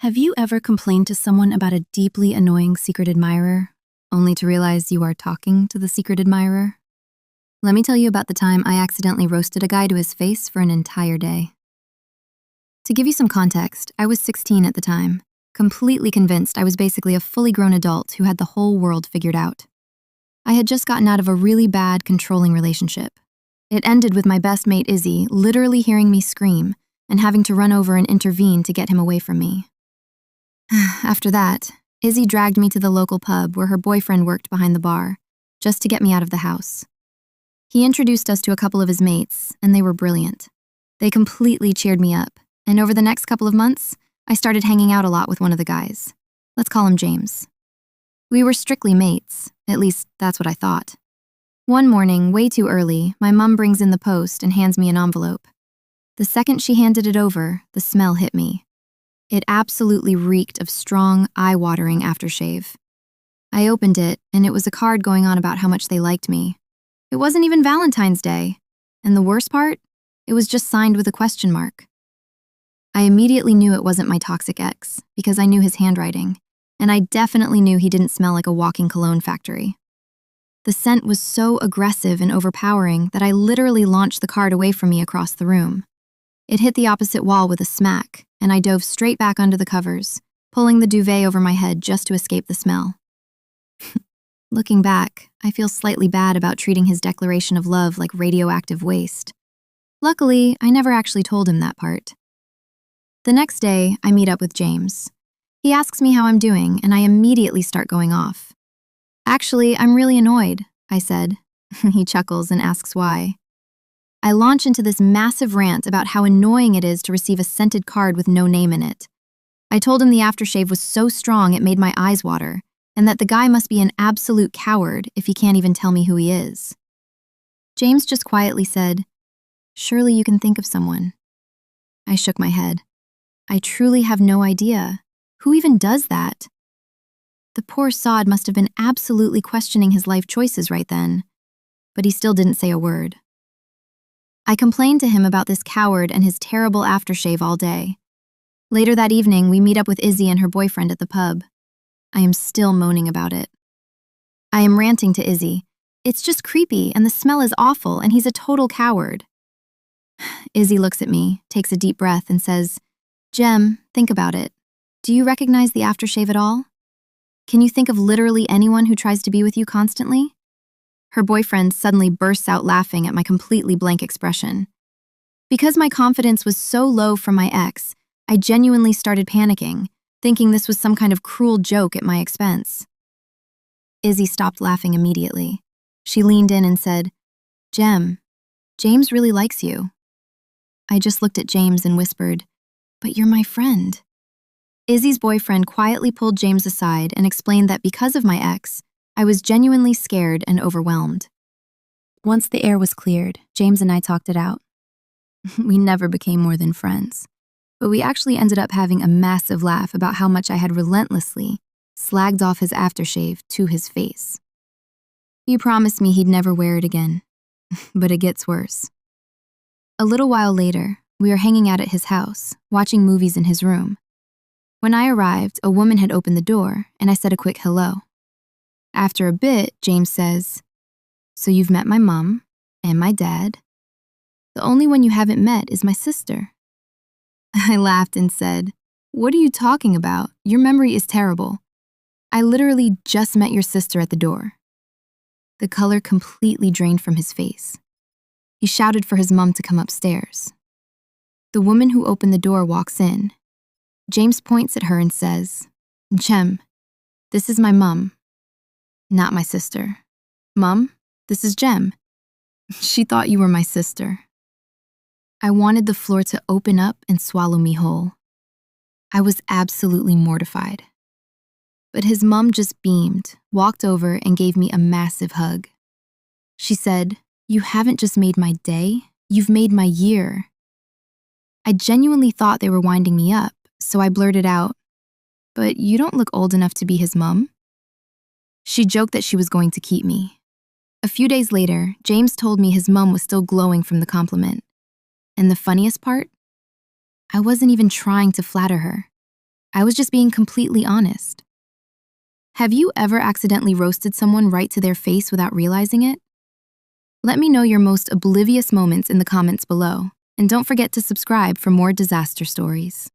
Have you ever complained to someone about a deeply annoying secret admirer, only to realize you are talking to the secret admirer? Let me tell you about the time I accidentally roasted a guy to his face for an entire day. To give you some context, I was 16 at the time, completely convinced I was basically a fully grown adult who had the whole world figured out. I had just gotten out of a really bad, controlling relationship. It ended with my best mate Izzy literally hearing me scream and having to run over and intervene to get him away from me. After that, Izzy dragged me to the local pub where her boyfriend worked behind the bar, just to get me out of the house. He introduced us to a couple of his mates, and they were brilliant. They completely cheered me up, and over the next couple of months, I started hanging out a lot with one of the guys. Let's call him James. We were strictly mates, at least that's what I thought. One morning, way too early, my mom brings in the post and hands me an envelope. The second she handed it over, the smell hit me. It absolutely reeked of strong, eye-watering aftershave. I opened it, and it was a card going on about how much they liked me. It wasn't even Valentine's Day, and the worst part, it was just signed with a question mark. I immediately knew it wasn't my toxic ex, because I knew his handwriting, and I definitely knew he didn't smell like a walking cologne factory. The scent was so aggressive and overpowering that I literally launched the card away from me across the room. It hit the opposite wall with a smack, and I dove straight back under the covers, pulling the duvet over my head just to escape the smell. Looking back, I feel slightly bad about treating his declaration of love like radioactive waste. Luckily, I never actually told him that part. The next day, I meet up with James. He asks me how I'm doing, and I immediately start going off. "Actually, I'm really annoyed," I said. He chuckles and asks why. I launch into this massive rant about how annoying it is to receive a scented card with no name in it. I told him the aftershave was so strong it made my eyes water, and that the guy must be an absolute coward if he can't even tell me who he is. James just quietly said, "Surely you can think of someone." I shook my head. I truly have no idea. Who even does that? The poor sod must have been absolutely questioning his life choices right then, but he still didn't say a word. I complained to him about this coward and his terrible aftershave all day. Later that evening, we meet up with Izzy and her boyfriend at the pub. I am still moaning about it. I am ranting to Izzy. "It's just creepy, and the smell is awful, and he's a total coward." Izzy looks at me, takes a deep breath, and says, "Jem, think about it. Do you recognize the aftershave at all? Can you think of literally anyone who tries to be with you constantly?" Her boyfriend suddenly bursts out laughing at my completely blank expression. Because my confidence was so low from my ex, I genuinely started panicking, thinking this was some kind of cruel joke at my expense. Izzy stopped laughing immediately. She leaned in and said, "Jem, James really likes you." I just looked at James and whispered, "But you're my friend." Izzy's boyfriend quietly pulled James aside and explained that because of my ex, I was genuinely scared and overwhelmed. Once the air was cleared, James and I talked it out. We never became more than friends, but we actually ended up having a massive laugh about how much I had relentlessly slagged off his aftershave to his face. He promised me he'd never wear it again, but it gets worse. A little while later, we were hanging out at his house, watching movies in his room. When I arrived, a woman had opened the door, and I said a quick hello. After a bit, James says, "So you've met my mom and my dad. The only one you haven't met is my sister." I laughed and said, "What are you talking about? Your memory is terrible. I literally just met your sister at the door." The color completely drained from his face. He shouted for his mom to come upstairs. The woman who opened the door walks in. James points at her and says, "Jem, this is my mom. Not my sister. Mom, this is Jem. She thought you were my sister." I wanted the floor to open up and swallow me whole. I was absolutely mortified. But his mom just beamed, walked over, and gave me a massive hug. She said, "You haven't just made my day, you've made my year." I genuinely thought they were winding me up, so I blurted out, "But you don't look old enough to be his mom." She joked that she was going to keep me. A few days later, James told me his mom was still glowing from the compliment. And the funniest part? I wasn't even trying to flatter her. I was just being completely honest. Have you ever accidentally roasted someone right to their face without realizing it? Let me know your most oblivious moments in the comments below, and don't forget to subscribe for more disaster stories.